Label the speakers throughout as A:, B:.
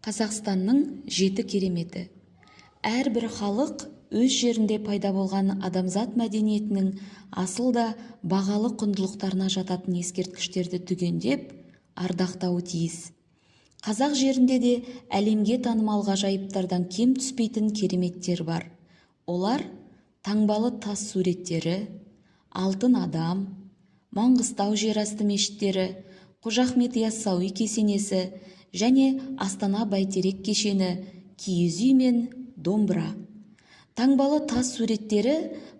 A: Қазақстанның жеті кереметі. Әрбір халық өз жерінде пайда болған адамзат мәдениетінің асыл да бағалы құндылықтарына жататын ескерткіштерді түгендеп, ардақтауы тиіс. Қазақ жерінде де әлемге танымал ғажайыптардан кем түспейтін кереметтер бар. Олар таңбалы тас суреттері, алтын адам, Маңғыстау жерасты мешіттері, Қожа Ахмет Яссауи кесенесі және Астана бәйтерек кешені, киіз үй мен домбыра. Таңбалы тас суреттері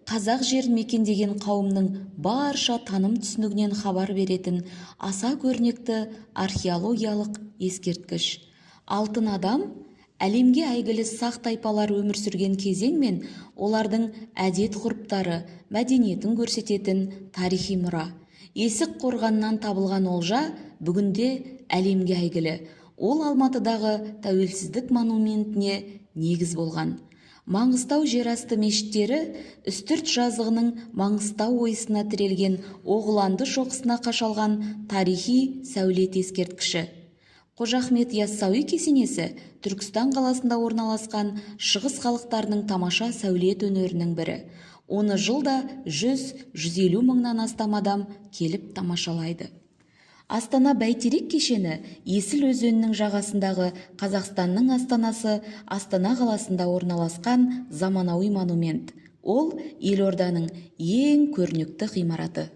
A: қазақ жерін мекендеген қауымның барша таным түсінігінен хабар беретін аса көрнекті археологиялық ескерткіш. Алтын адам әлемге әйгілі сақ тайпалар өмір сүрген кезең мен олардың әдет-ғұрыптары, мәдениетін көрсететін тарихи мұра. Есік қорғаннан табылған олжа бүгінде әлемге әйгілі. Ол Алматыдағы тәуелсіздік монументіне негіз болған. Маңғыстау жерасты мешіттері үстірт жазығының Маңғыстау ойысына тірелген оғыланды шоқысына қашалған тарихи сәулет ескерткіші. Қожа Ахмет Яссауи кесенесі Түркістан қаласында орналасқан шығыс халықтарының тамаша сәулет өнерінің бірі. Оны жылда 100-150 мыңнан астам адам келіп тамашалайды. Астана бәйтерек кешені Есіл өзенінің жағасындағы Қазақстанның астанасы Астана қаласында орналасқан заманауи монумент. Ол елорданың ең көрнекті ғимараты.